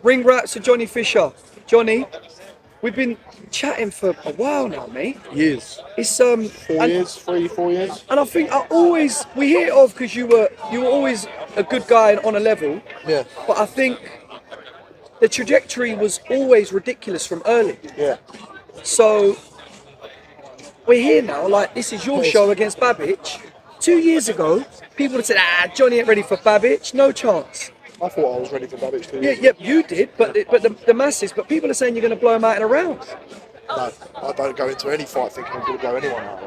Ring raps to Johnny Fisher. Johnny, we've been chatting for a while now, mate. Years. It's 4 years, 3, 4 years. and I think we hear it off because you were always a good guy and on a level, Yeah, but I think the trajectory was always ridiculous from early. yeah. So we're here now, like this is your show against Babic. 2 years ago, people would have said, Johnny ain't ready for Babic, no chance. I thought I was ready for Babic 2 years Yeah, ago. you did, but the masses, but people are saying you're going to blow him out in a round. No, I don't go into any fight thinking I'm going to blow anyone out.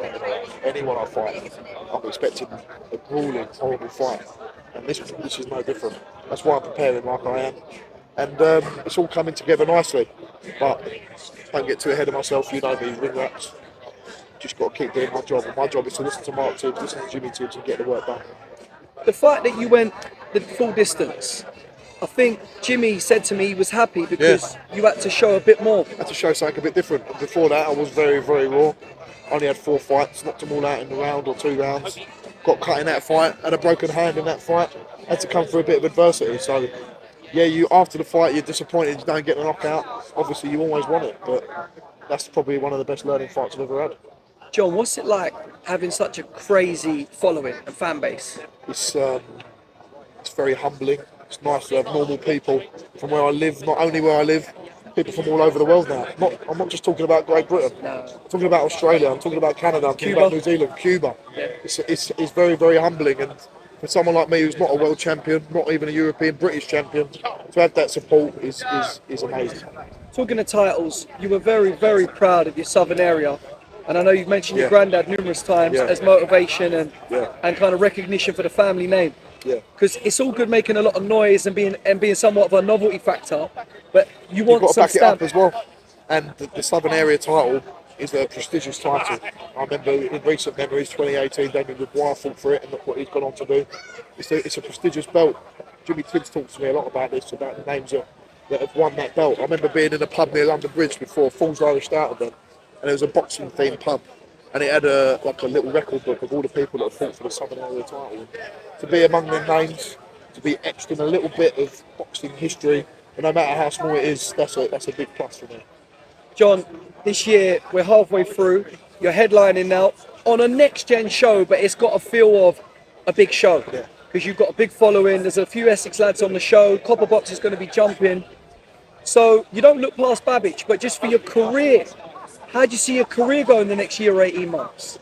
Anyone I fight, I'm expecting a grueling, horrible fight. And this is no different. That's why I'm preparing like I am. And it's all coming together nicely. But don't get too ahead of myself. You know me, ring raps. Just got to keep doing my job. And my job is to listen to Mark Tibbs, listen to Jimmy Tibbs and get the work done. The fact that you went the full distance, I think Jimmy said to me he was happy because you had to show a bit more. I had to show something a bit different. Before that, I was very, very raw. Only had 4 fights, knocked them all out in the round or 2 rounds. Got cut in that fight, had a broken hand in that fight. Had to come through a bit of adversity. So, yeah, you after the fight, you're disappointed you don't get the knockout. Obviously, you always want it, but that's probably one of the best learning fights I've ever had. John, what's it like having such a crazy following and fan base? It's very humbling. It's nice to have normal people from where I live, not only where I live, people from all over the world now. I'm not just talking about Great Britain. No. I'm talking about Australia, I'm talking about Canada, I'm talking Cuba. about New Zealand, Cuba. Yeah. It's very, very humbling. And for someone like me who's not a world champion, not even a European, British champion, to have that support is amazing. Talking of titles, you were very, very proud of your southern area. And I know you've mentioned your Yeah. granddad numerous times Yeah. as motivation Yeah. and kind of recognition for the family name. Yeah. Because it's all good making a lot of noise and being somewhat of a novelty factor, but you want You've got to some back it up stamp. as well. And the Southern Area title is a prestigious title. I remember in recent memories, 2018, Damien Dubois fought for it, and look what he's gone on to do. It's a prestigious belt. Jimmy Tibbs talks to me a lot about this, about the names that have won that belt. I remember being in a pub near London Bridge before Falls Irish started then, and it was a boxing themed pub. And it had a little record book of all the people that have fought for the Southern Area title. And to be among them names, to be etched in a little bit of boxing history, and no matter how small it is, that's a big plus for me. John, this year we're halfway through. You're headlining now on a next gen show, but it's got a feel of a big show Yeah. because you've got a big following. There's a few Essex lads on the show. Copper Box is going to be jumping. So you don't look past Babic, but just for your career, how do you see your career going the next year or 18 months?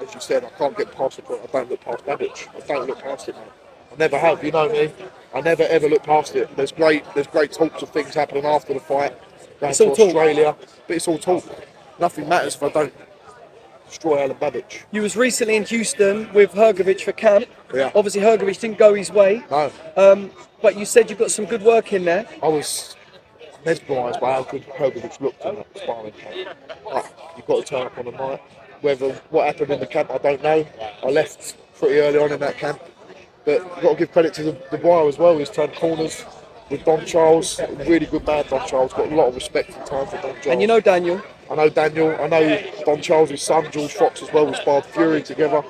As you said, I can't get past the point. I don't look past Babic. I don't look past it, man. I never have. You know me. I never ever look past it. There's great talks of things happening after the fight, going It's to all talk. Australia, but it's all talk. Nothing matters if I don't destroy Alen Babic. You was recently in Houston with Hrgovic for camp. Yeah. Obviously Hrgovic didn't go his way, No, but you said you got some good work in there. I was mesmerised by how good Hrgovic looked in that sparring camp. But you've got to turn up on the night. Whether what happened in the camp, I don't know. I left pretty early on in that camp. But you've got to give credit to the Dubois as well. He's turned corners with Don Charles. Really good man, Don Charles. Got a lot of respect and time for Don Charles. And you know Daniel, I know Daniel. I know Don Charles' son, George Fox, as well. We sparred Fury together.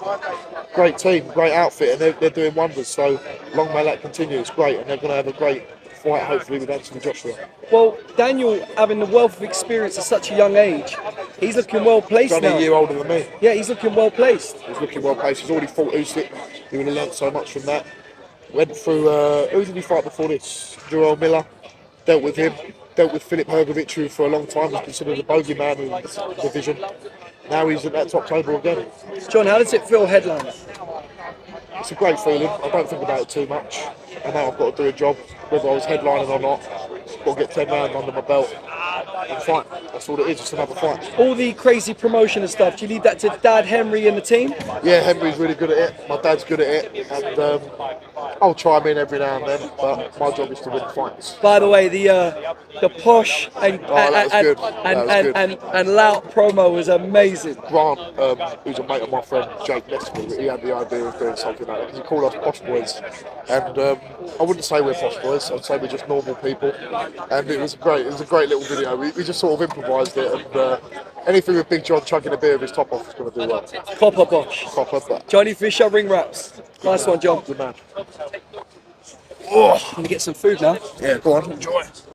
Great team, great outfit, and they're doing wonders. So long may that continue. It's great, and they're going to have a great fight, hopefully, with Anthony Joshua. well, Daniel having the wealth of experience at such a young age, he's looking well placed He's only now. a year older than me. Yeah, he's looking well placed. He's looking well placed. He's already fought Usyk. He would have learnt so much from that. Went through, who did he fight before this? Joel Miller. Dealt with him. Dealt with Philip Hrgovic, who for a long time was considered a bogeyman in this division. Now he's at that top table again. John, how does it feel headlining? It's a great feeling. I don't think about it too much. I know I've got to do a job, whether I was headlining or not. Got to get 10 rounds under my belt and fight. That's all it is, just another fight. All the crazy promotion and stuff, do you leave that to Dad Henry and the team? Yeah, Henry's really good at it. My dad's good at it. And I'll chime in every now and then, but my job is to win fights. By the way, the posh and that was good. That was good. and loud promo was amazing. Grant, who's a mate of my friend Jake Nestle, he had the idea of doing something like that because he called us posh boys, and I wouldn't say we're posh boys. I'd say we're just normal people. And it was great. It was a great little video. We just sort of improvised it, and anything with Big John chugging a beer with his top off is going to do well. Copper Bosch. Copper, but Johnny Fisher ring wraps. Nice one, John. good man. I'm gonna get some food now. Yeah, go on, enjoy.